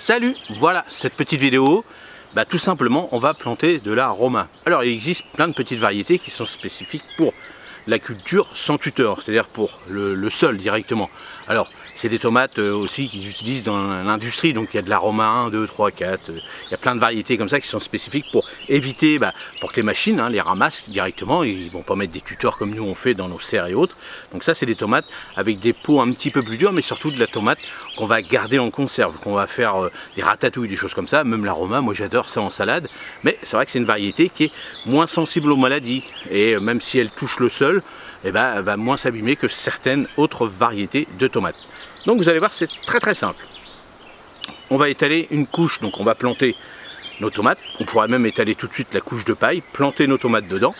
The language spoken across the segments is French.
Salut, voilà cette petite vidéo, tout simplement on va planter de la Roma. Alors il existe plein de petites variétés qui sont spécifiques pour la culture sans tuteur, c'est-à-dire pour le sol directement. Alors c'est des tomates aussi qu'ils utilisent dans l'industrie, donc il y a de la Roma 1, 2, 3, 4, il y a plein de variétés comme ça qui sont spécifiques pour éviter, pour que les machines les ramassent directement, ils ne vont pas mettre des tuteurs comme nous on fait dans nos serres et autres. Donc ça c'est des tomates avec des peaux un petit peu plus dures, mais surtout de la tomate qu'on va garder en conserve, qu'on va faire des ratatouilles, des choses comme ça. Même la Roma, moi j'adore ça en salade, mais c'est vrai que c'est une variété qui est moins sensible aux maladies, et même si elle touche le sol, elle va moins s'abîmer que certaines autres variétés de tomates. Donc vous allez voir, c'est très simple. On va étaler une couche, donc on va planter nos tomates. On pourrait même étaler tout de suite la couche de paille, planter nos tomates dedans,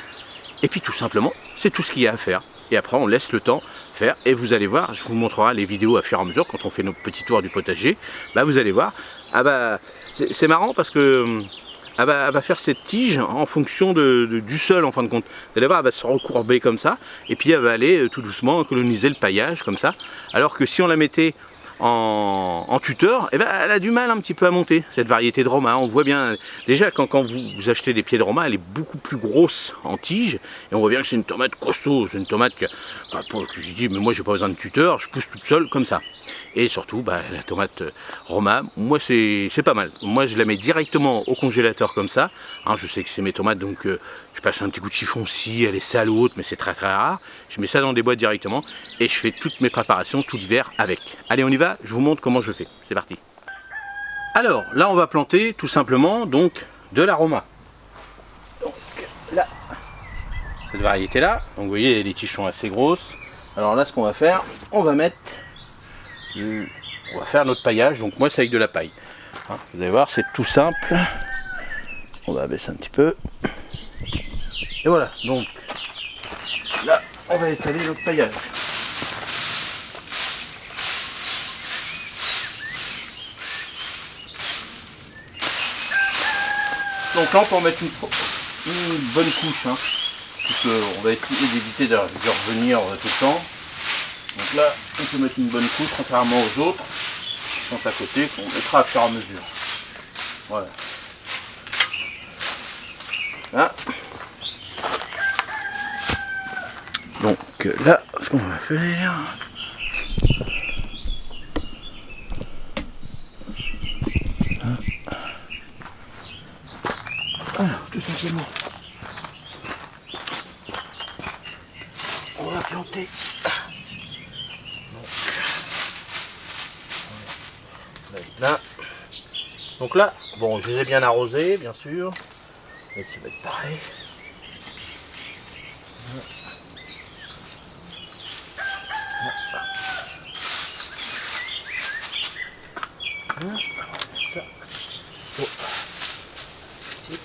et puis tout simplement, c'est tout ce qu'il y a à faire. Et après on laisse le temps faire, et vous allez voir, je vous montrerai les vidéos à fur et à mesure quand on fait nos petits tours du potager. Vous allez voir, c'est marrant parce que elle va faire cette tige en fonction du sol en fin de compte. Vous allez voir, elle va se recourber comme ça, et puis elle va aller tout doucement coloniser le paillage comme ça. Alors que si on la mettait en tuteur, elle a du mal un petit peu à monter, cette variété de Roma. On voit bien, déjà quand vous achetez des pieds de Roma, elle est beaucoup plus grosse en tige, et on voit bien que c'est une tomate costaud, c'est une tomate que je dis, mais moi j'ai pas besoin de tuteur, je pousse toute seule comme ça. Et surtout, la tomate Roma, moi c'est pas mal. Moi je la mets directement au congélateur comme ça. Je sais que c'est mes tomates, donc je passe un petit coup de chiffon si elle est sale ou autre, mais c'est très rare. Je mets ça dans des boîtes directement et je fais toutes mes préparations tout l'hiver avec. Allez, on y va, je vous montre comment je fais. C'est parti. Alors là, on va planter tout simplement donc de la Roma. Donc là, cette variété là, donc vous voyez les tiges sont assez grosses. Alors là, ce qu'on va faire, on va faire notre paillage. Donc moi c'est avec de la paille. Vous allez voir, c'est tout simple. On va abaisser un petit peu. Et voilà, donc là on va étaler notre paillage. Donc là on peut en mettre une bonne couche, puisqu'on va éviter de revenir tout le temps. Donc là on peut mettre une bonne couche, contrairement aux autres qui sont à côté, qu'on mettra à fur et à mesure. Voilà. Là. Donc là, ce qu'on va faire, alors tout simplement, on va planter. Là. Donc là, bon, je les ai bien arrosés, bien sûr. Et ça va être pareil. Ça. Oh. Ici.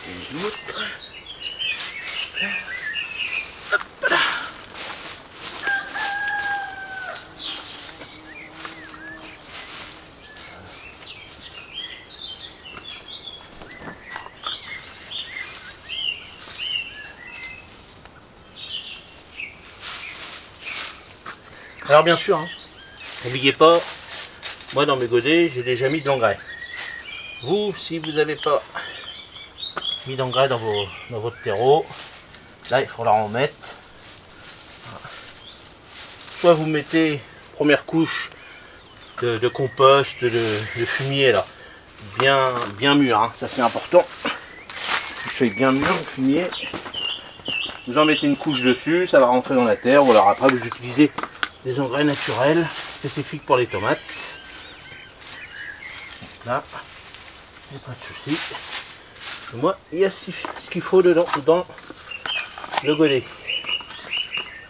Et une autre. Hop là. Alors bien sûr, n'oubliez pas, moi dans mes godets j'ai déjà mis de l'engrais. Vous, si vous n'avez pas mis d'engrais dans votre terreau, là il faudra en mettre. Soit vous mettez première couche de compost, de fumier là, bien mûr, ça c'est important. Je fais bien mûr le fumier. Vous en mettez une couche dessus, ça va rentrer dans la terre, ou alors après vous utilisez des engrais naturels spécifiques pour les tomates. Là. Pas de souci. Moi, il y a ce qu'il faut dedans le godet.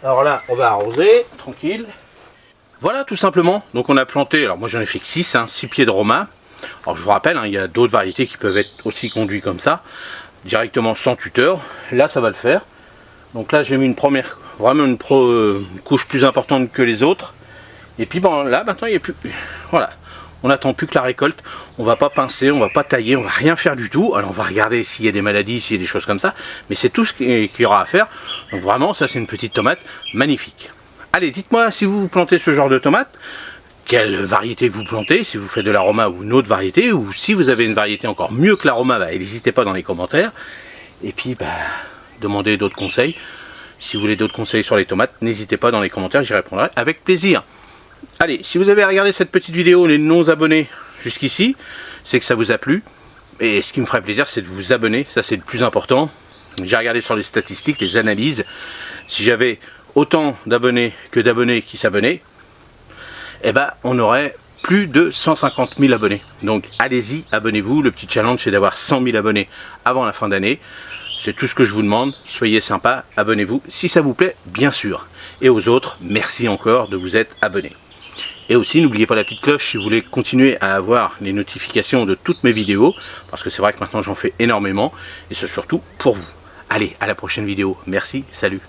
Alors là, on va arroser, tranquille. Voilà, tout simplement. Donc on a planté, alors moi j'en ai fait que 6, 6 pieds de romain. Alors je vous rappelle, il y a d'autres variétés qui peuvent être aussi conduites comme ça, directement sans tuteur. Là, ça va le faire. Donc là, j'ai mis une première, vraiment une couche plus importante que les autres. Et puis bon, là, maintenant, il n'y a plus... Voilà. On n'attend plus que la récolte, on va pas pincer, on va pas tailler, on va rien faire du tout. Alors on va regarder s'il y a des maladies, s'il y a des choses comme ça, mais c'est tout ce qu'il y aura à faire. Donc vraiment, ça c'est une petite tomate magnifique. Allez, dites-moi si vous plantez ce genre de tomate, quelle variété vous plantez, si vous faites de l'aroma ou une autre variété, ou si vous avez une variété encore mieux que l'aroma, n'hésitez pas dans les commentaires. Et puis, demandez d'autres conseils. Si vous voulez d'autres conseils sur les tomates, n'hésitez pas dans les commentaires, j'y répondrai avec plaisir. Allez, si vous avez regardé cette petite vidéo, les non-abonnés jusqu'ici, c'est que ça vous a plu. Et ce qui me ferait plaisir, c'est de vous abonner, ça c'est le plus important. J'ai regardé sur les statistiques, les analyses. Si j'avais autant d'abonnés que d'abonnés qui s'abonnaient, eh ben, on aurait plus de 150 000 abonnés. Donc allez-y, abonnez-vous. Le petit challenge, c'est d'avoir 100 000 abonnés avant la fin d'année. C'est tout ce que je vous demande. Soyez sympa, abonnez-vous si ça vous plaît, bien sûr. Et aux autres, merci encore de vous être abonnés. Et aussi, n'oubliez pas la petite cloche si vous voulez continuer à avoir les notifications de toutes mes vidéos, parce que c'est vrai que maintenant j'en fais énormément, et c'est surtout pour vous. Allez, à la prochaine vidéo. Merci, salut.